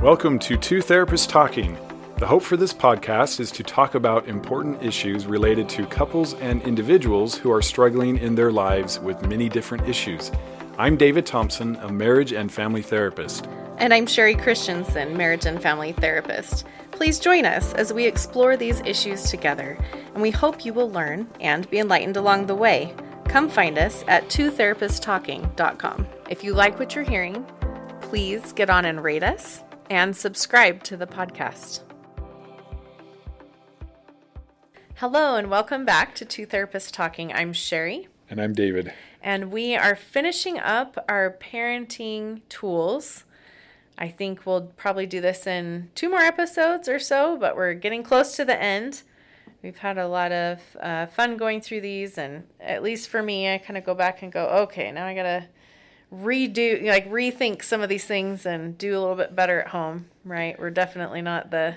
Welcome to Two Therapists Talking. The hope for this podcast is to talk about important issues related to couples and individuals who are struggling in their lives with many different issues. I'm David Thompson, a marriage and family therapist. And I'm Sherie Christensen, marriage and family therapist. Please join us as we explore these issues together, and we hope you will learn and be enlightened along the way. Come find us at twotherapisttalking.com. If you like what you're hearing, please get on and rate us and subscribe to the podcast. Hello and welcome back to Two Therapists Talking. I'm Sherie. And I'm David. And we are finishing up our parenting tools. I think we'll probably do this in 2 more episodes or so, but we're getting close to the end. We've had a lot of fun going through these, and at least for me, I kind of go back and go, okay, now I got to rethink some of these things and do a little bit better at home, right? We're definitely not the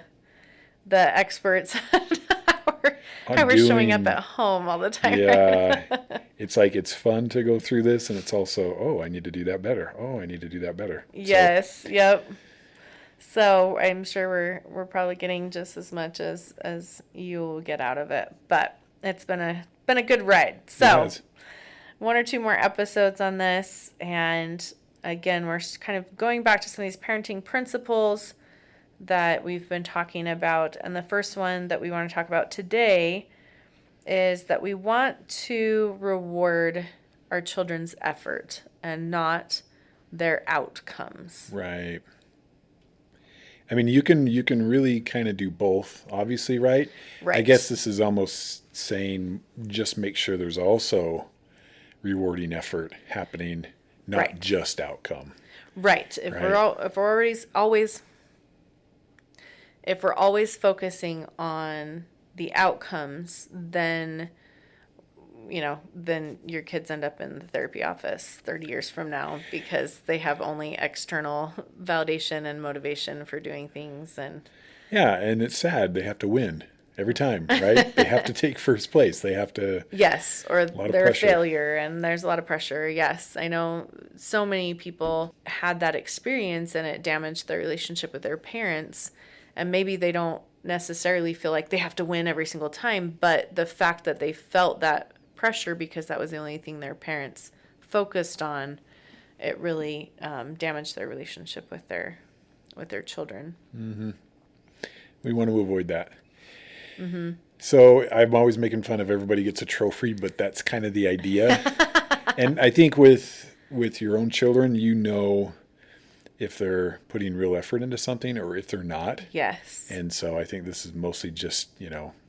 experts how we're showing up at home all the time. Yeah. Right? It's like it's fun to go through this, and it's also, oh, I need to do that better. Oh, I need to do that better. Yes, yep. So I'm sure we're probably getting just as much as you'll get out of it. But it's been a good ride. So 1 or 2 more episodes on this, and again, we're kind of going back to some of these parenting principles that we've been talking about. And the first one that we want to talk about today is that we want to reward our children's effort and not their outcomes. Right. I mean, you can really kind of do both, obviously, right? Right. I guess this is almost saying just make sure there's also rewarding effort happening, not just outcome. Right. If we're always focusing on the outcomes, then your kids end up in the therapy office 30 years from now because they have only external validation and motivation for doing things. And it's sad. They have to win every time, right? They have to take first place. They have to. Yes, or they're a failure, and there's a lot of pressure. Yes, I know so many people had that experience, and it damaged their relationship with their parents. And maybe they don't necessarily feel like they have to win every single time, but the fact that they felt that pressure because that was the only thing their parents focused on, it really damaged their relationship with their children. Mm-hmm. We want to avoid that. Mm-hmm. So I'm always making fun of everybody gets a trophy, but that's kind of the idea. And I think with your own children, if they're putting real effort into something or if they're not. Yes. And so I think this is mostly just,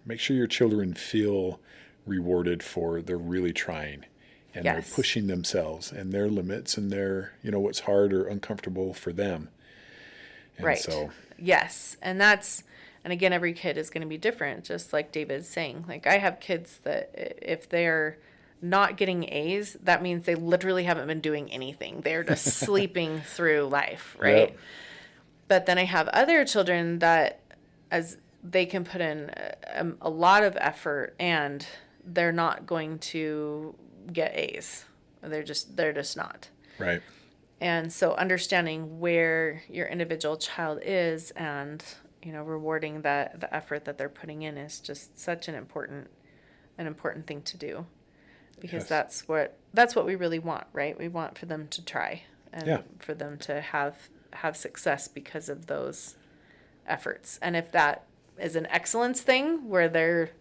make sure your children feel rewarded for they're really trying and they're pushing themselves and their limits and their, what's hard or uncomfortable for them. And right. So. Yes. And again, every kid is going to be different, just like David's saying. Like I have kids that if they're not getting A's, that means they literally haven't been doing anything. They're just sleeping through life, right? Yep. But then I have other children that as they can put in a lot of effort and they're not going to get A's. They're just not. Right. And so understanding where your individual child is and, rewarding the effort that they're putting in is just such an important thing to do. Because that's what we really want, right? We want for them to try and for them to have success because of those efforts. And if that is an excellence thing where they're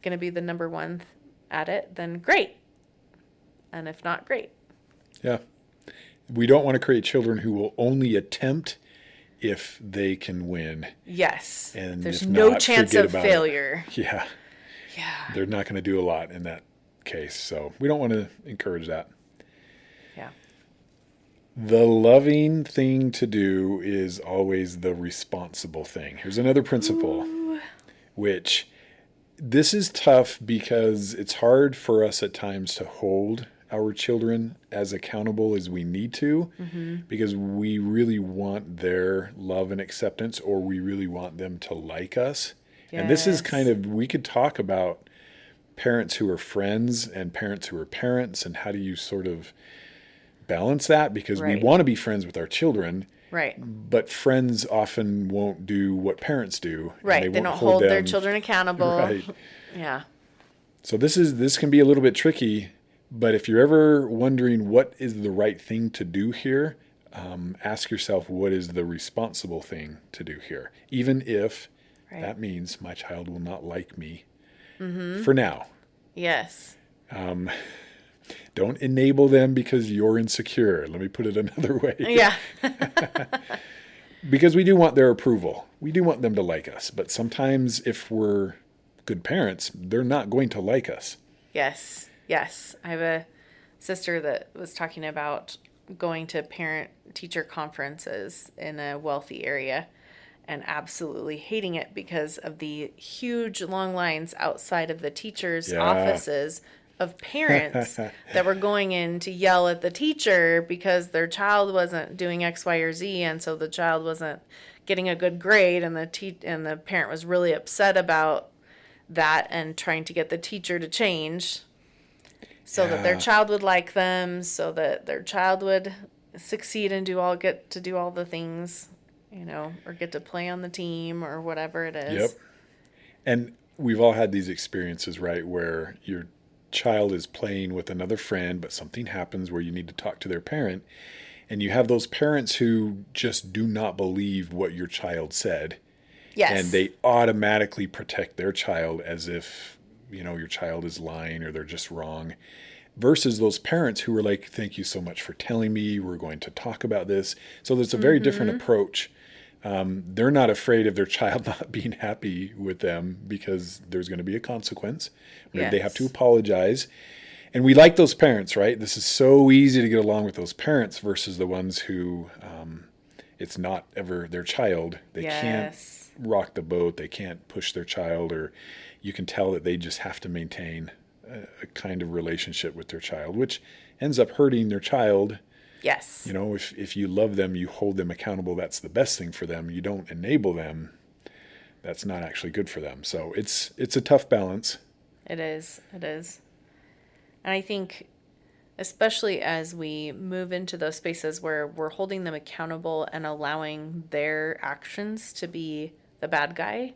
going to be the number one at it, then great. And if not, great. Yeah. We don't want to create children who will only attempt if they can win. Yes. And there's if no not, chance of failure. Yeah. They're not going to do a lot in that case. So we don't want to encourage that. Yeah. The loving thing to do is always the responsible thing. Here's another principle, which this is tough because it's hard for us at times to hold our children as accountable as we need to because we really want their love and acceptance or we really want them to like us. Yes. And this is we could talk about parents who are friends and parents who are parents and how do you sort of balance that because we want to be friends with our children Right. But friends often won't do what parents do. And Right. they They won't don't hold their them. children accountable. Right. Yeah. So this can be a little bit tricky, but if you're ever wondering what is the right thing to do here, ask yourself what is the responsible thing to do here, even if Right. that means my child will not like me Mm-hmm. for now. Yes. Don't enable them because you're insecure. Let me put it another way. Yeah. Because we do want their approval. We do want them to like us. But sometimes if we're good parents, they're not going to like us. Yes. Yes. I have a sister that was talking about going to parent teacher conferences in a wealthy area and absolutely hating it because of the huge long lines outside of the teachers' Yeah. offices of parents that were going in to yell at the teacher because their child wasn't doing X, Y, or Z, and so the child wasn't getting a good grade, and the parent was really upset about that and trying to get the teacher to change so that their Yeah. child would like them, so that their child would succeed and get to do all the things, or get to play on the team or whatever it is. Yep. And we've all had these experiences, right, where your child is playing with another friend, but something happens where you need to talk to their parent. And you have those parents who just do not believe what your child said. Yes. And they automatically protect their child as if, your child is lying or they're just wrong. Versus those parents who were like, thank you so much for telling me. We're going to talk about this. So there's a very different approach. They're not afraid of their child not being happy with them because there's going to be a consequence. Maybe they have to Yes. apologize. And we like those parents, right? This is so easy to get along with those parents versus the ones who it's not ever their child. They can't Yes. rock the boat. They can't push their child, or you can tell that they just have to maintain a kind of relationship with their child, which ends up hurting their child. Yes. If you love them, you hold them accountable. That's the best thing for them. You don't enable them. That's not actually good for them. So it's a tough balance. It is. It is. And I think, especially as we move into those spaces where we're holding them accountable and allowing their actions to be the bad guy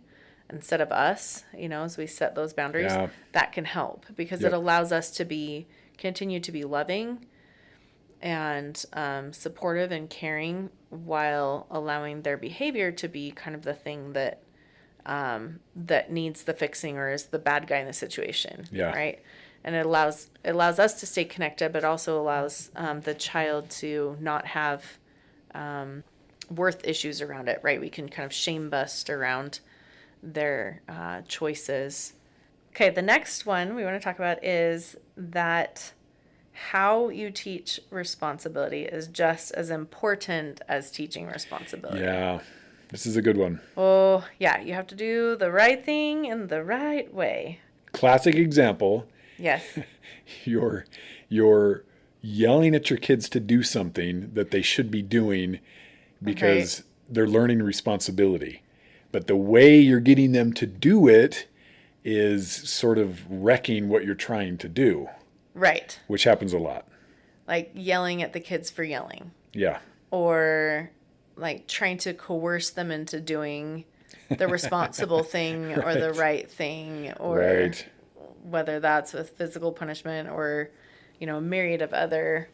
instead of us, as we set those boundaries, Yeah. that can help because Yep. it allows us to continue to be loving and supportive and caring while allowing their behavior to be kind of the thing that needs the fixing or is the bad guy in the situation. Yeah. Right. And it allows us to stay connected, but also allows the child to not have worth issues around it. Right. We can kind of shame bust around their choices. Okay. The next one we want to talk about is that how you teach responsibility is just as important as teaching responsibility. Yeah. This is a good one. Oh, yeah. You have to do the right thing in the right way. Classic example. Yes. You're yelling at your kids to do something that they should be doing because they're learning responsibility. But the way you're getting them to do it is sort of wrecking what you're trying to do. Right. Which happens a lot. Like yelling at the kids for yelling. Yeah. Or like trying to coerce them into doing the responsible thing or the right thing, or whether that's with physical punishment or, a myriad of other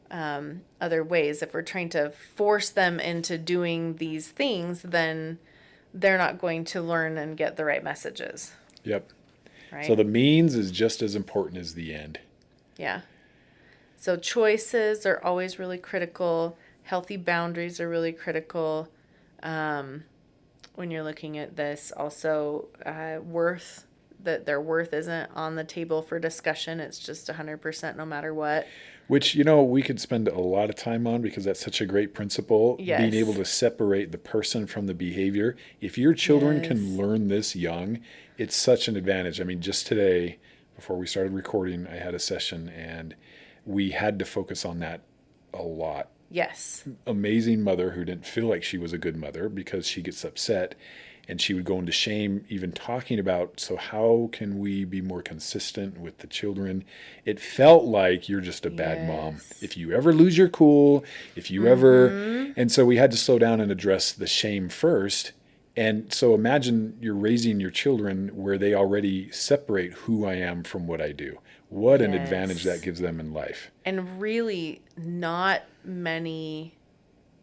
ways. If we're trying to force them into doing these things, then they're not going to learn and get the right messages. Yep. Right? So the means is just as important as the end. Yeah. So choices are always really critical. Healthy boundaries are really critical when you're looking at this. Also, worth, that their worth isn't on the table for discussion. It's just 100% no matter what. Which, we could spend a lot of time on because that's such a great principle. Yes. Being able to separate the person from the behavior. If your children can learn this young, it's such an advantage. I mean, just today, before we started recording, I had a session and we had to focus on that a lot. Yes. Amazing mother who didn't feel like she was a good mother because she gets upset. and she would go into shame even talking about, so how can we be more consistent with the children? It felt like you're just a bad mom. Yes. If you ever lose your cool, if you ever, and so we had to slow down and address the shame first. And so imagine you're raising your children where they already separate who I am from what I do. What an advantage that gives them in life. And really, not many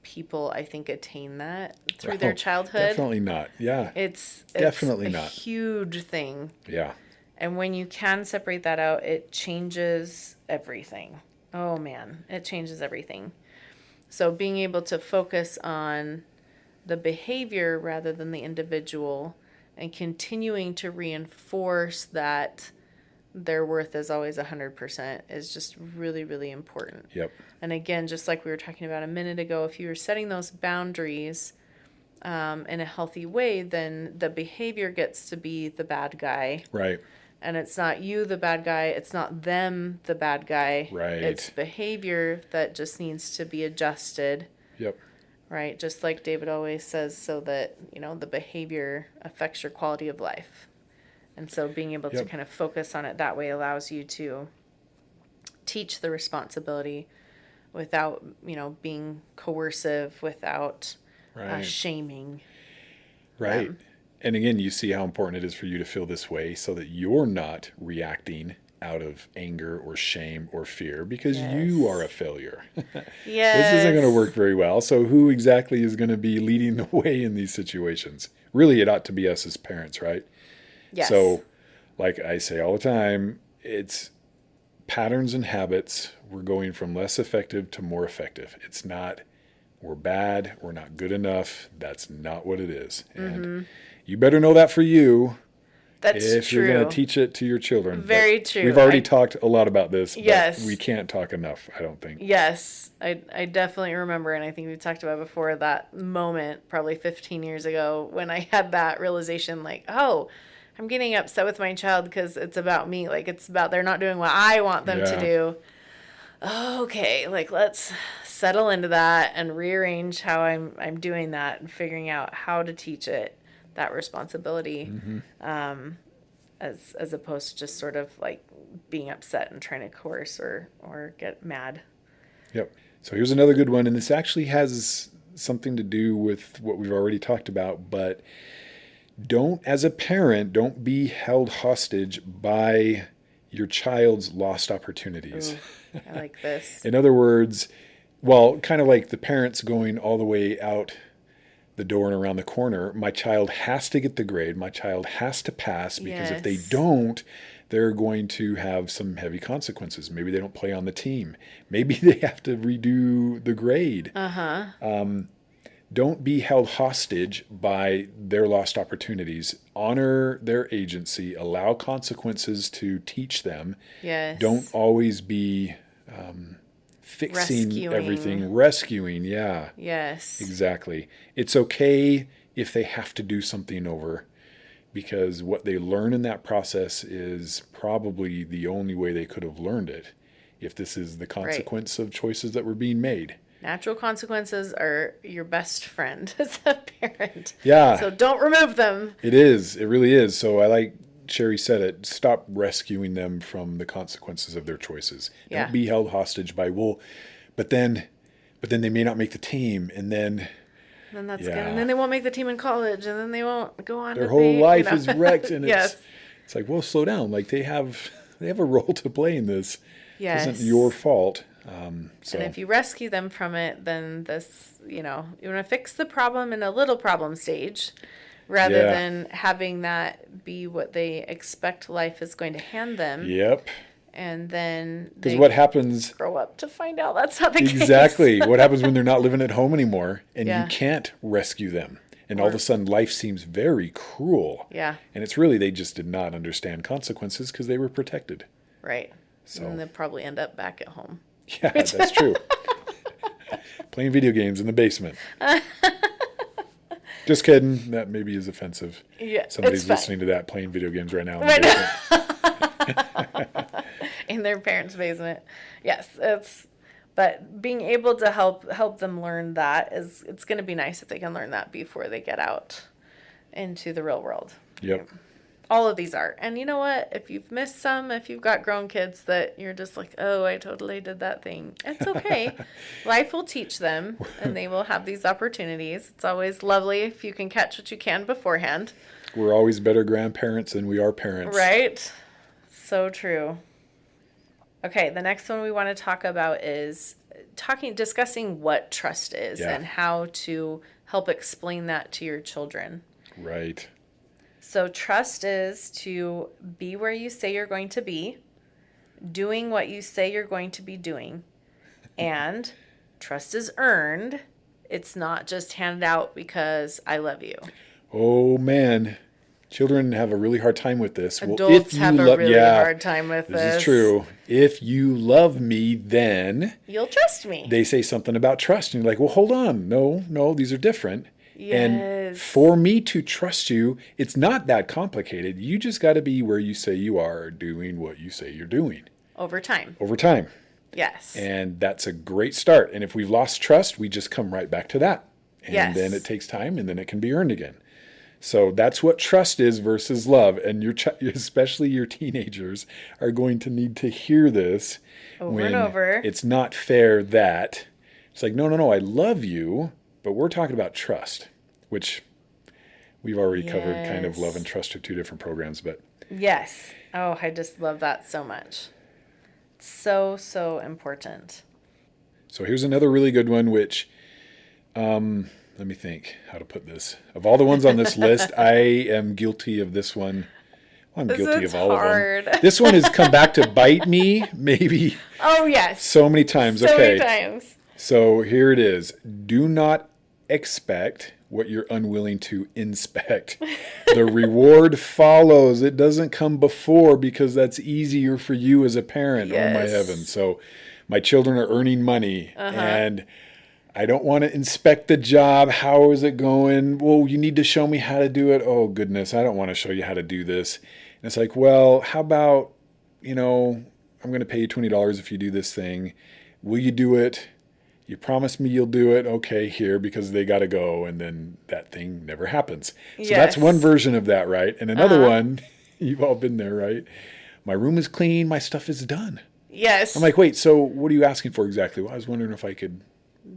people, I think, attain that through their childhood. Definitely not. Yeah. It's Definitely a not. huge thing. Yeah. And when you can separate that out, it changes everything. Oh man, it changes everything. So being able to focus on the behavior rather than the individual, and continuing to reinforce that their worth is always 100% is just really, really important. Yep. And again, just like we were talking about a minute ago, if you were setting those boundaries in a healthy way, then the behavior gets to be the bad guy. Right. And it's not you, the bad guy. It's not them, the bad guy. Right. It's behavior that just needs to be adjusted. Yep. Right. Just like David always says, so that, the behavior affects your quality of life. And so being able to kind of focus on it that way allows you to teach the responsibility without, being coercive, without shaming. Right. And again, you see how important it is for you to feel this way so that you're not reacting out of anger or shame or fear because you are a failure. Yes. This isn't going to work very well. So who exactly is going to be leading the way in these situations? Really, it ought to be us as parents, right? Yes. So, like I say all the time, it's patterns and habits. We're going from less effective to more effective. It's not, we're bad, we're not good enough. That's not what it is. And you better know that for you. That's if true. You're going to teach it to your children. Very true. We've already talked a lot about this, but Yes. we can't talk enough, I don't think. Yes, I definitely remember, and I think we talked about before, that moment probably 15 years ago when I had that realization, like, oh, I'm getting upset with my child because it's about me. Like, it's about they're not doing what I want them to do. Okay, like, let's settle into that and rearrange how I'm doing that and figuring out how to teach it that responsibility, as opposed to just sort of like being upset and trying to coerce or get mad. Yep. So here's another good one, and this actually has something to do with what we've already talked about, but as a parent, don't be held hostage by your child's lost opportunities. Ooh, I like this. In other words, well, kind of like the parents going all the way out the door and around the corner, my child has to get the grade, my child has to pass, because if they don't, they're going to have some heavy consequences. Maybe they don't play on the team. Maybe they have to redo the grade. Don't be held hostage by their lost opportunities. Honor their agency. Allow consequences to teach them. Yes. Don't always be fixing everything. Rescuing, yeah. Yes. Exactly. It's okay if they have to do something over, because what they learn in that process is probably the only way they could have learned it, if this is the consequence of choices that were being made. Natural consequences are your best friend as a parent. Yeah. So don't remove them. It is. It really is. So I like Sherie said it. Stop rescuing them from the consequences of their choices. Yeah. Don't be held hostage by, but then they may not make the team, and then that's good. And then they won't make the team in college, and then they won't go on. Their whole life is wrecked, and yes. It's like, well, slow down. Like they have a role to play in this. Yes. It isn't your fault. So. And if you rescue them from it, then this, you want to fix the problem in a little problem stage, rather than having that be what they expect life is going to hand them. Yep. And then because what happens? Grow up to find out that's not the case. Exactly. What happens when they're not living at home anymore, and Yeah. you can't rescue them, and all of a sudden life seems very cruel. Yeah. And it's really they just did not understand consequences because they were protected. Right. So. And they'll probably end up back at home. Yeah, that's true. Playing video games in the basement. Just kidding. That maybe is offensive. Yeah, Somebody's listening to that playing video games right now in the basement. In their parents' basement. Yes, but being able to help them learn that it's going to be nice if they can learn that before they get out into the real world. Yep. All of these are. And you know what? If you've missed some, if you've got grown kids that you're just like, oh, I totally did that thing, it's okay. Life will teach them and they will have these opportunities. It's always lovely if you can catch what you can beforehand. We're always better grandparents than we are parents. Right? So true. Okay, the next one we want to talk about is discussing what trust is and how to help explain that to your children. Right. So trust is to be where you say you're going to be, doing what you say you're going to be doing, and trust is earned. It's not just handed out because I love you. Oh, man. Children have a really hard time with this. Adults have a really hard time with this. This is true. If you love me, then you'll trust me. They say something about trust. And you're like, well, hold on. No, these are different. Yes. And for me to trust you, it's not that complicated. You just got to be where you say you are, doing what you say you're doing. Over time. Yes. And that's a great start. And if we've lost trust, we just come right back to that. And then it takes time, and then it can be earned again. So that's what trust is versus love. And especially your teenagers are going to need to hear this over and over. It's not fair that it's like, no, I love you, but we're talking about trust, which we've already covered. Kind of love and trust are two different programs, but yes. Oh, I just love that so much. So important. So here's another really good one, which, let me think how to put this. Of all the ones on this list, I am guilty of this one. Well, I'm guilty of all of them. This one has come back to bite me, maybe. Oh, yes. So many times. So many times. So here it is. Do not expect what you're unwilling to inspect. The reward follows. It doesn't come before because that's easier for you as a parent. Yes. Oh, my heavens. So my children are earning money and I don't want to inspect the job. How is it going? Well, you need to show me how to do it. Oh, goodness, I don't want to show you how to do this. And it's like, well, how about, I'm going to pay you $20 if you do this thing. Will you do it? You promised me you'll do it. Okay, here, because they got to go. And then that thing never happens. So that's one version of that, right? And another one, you've all been there, right? My room is clean. My stuff is done. Yes. I'm like, wait, so what are you asking for exactly? Well, I was wondering if I could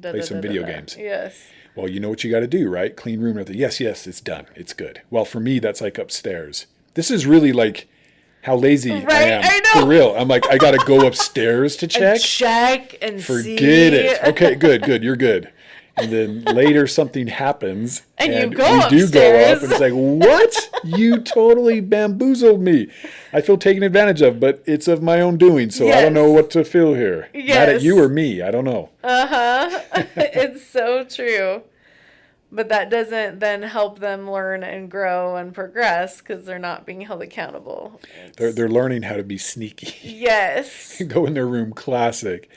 play some video games. Yes. Well, you know what you got to do, right? Clean room and everything. Yes, it's done. It's good. Well, for me, that's like upstairs. This is really like how lazy I am. I know. For real. I'm like, I got to go upstairs to check. And Forget see. it. Okay, good. You're good. And then later something happens. And you go upstairs. We do go up and it's like, what? You totally bamboozled me. I feel taken advantage of, but it's of my own doing. So I don't know what to feel here. Mad at you or me. I don't know. It's so true. But that doesn't then help them learn and grow and progress because they're not being held accountable. They're learning how to be sneaky. Yes. Go in their room. Classic.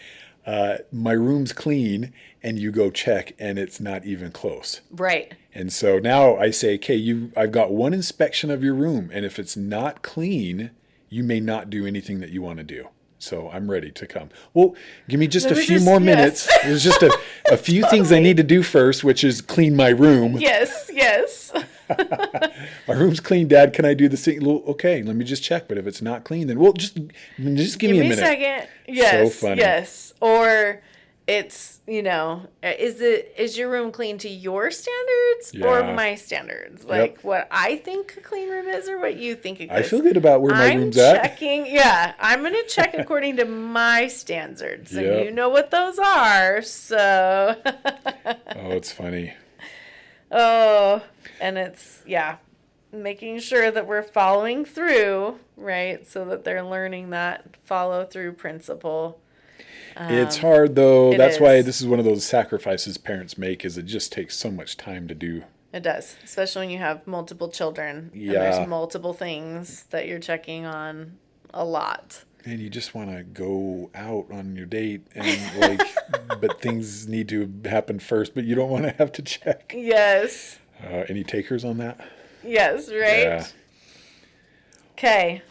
My room's clean. And you go check, and it's not even close. Right. And so now I say, okay, I've got one inspection of your room, and if it's not clean, you may not do anything that you want to do. So I'm ready to come. Well, give me just a few more minutes. There's just a few things I need to do first, which is clean my room. Yes. My room's clean, Dad. Can I do this thing? Well, okay, let me just check. But if it's not clean, then just give me a minute. Give me a second. Yes. So funny. Yes. Or it's, is your room clean to your standards or my standards? Like what I think a clean room is or what you think it is? I feel good about where my room's at. I'm going to check according to my standards. And you know what those are, so. Oh, it's funny. Oh, and it's, making sure that we're following through, right? So that they're learning that follow through principle. It's hard, though. That's why this is one of those sacrifices parents make, is it just takes so much time to do. It does, especially when you have multiple children. And there's multiple things that you're checking on a lot. And you just want to go out on your date and but things need to happen first, but you don't want to have to check. Yes. Any takers on that? Yes, right? Yeah. Okay.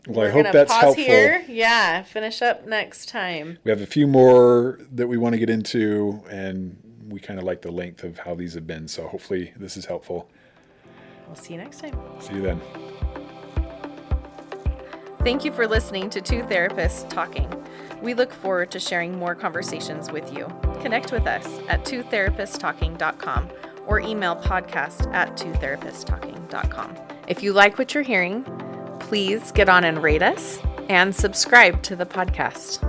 Well, I hope that's helpful. Here. Yeah, finish up next time. We have a few more that we want to get into, and we kind of like the length of how these have been, so hopefully this is helpful. We'll see you next time. See you then. Thank you for listening to Two Therapists Talking. We look forward to sharing more conversations with you. Connect with us at twotherapisttalking.com or email podcast@twotherapisttalking.com. If you like what you're hearing, please get on and rate us and subscribe to the podcast.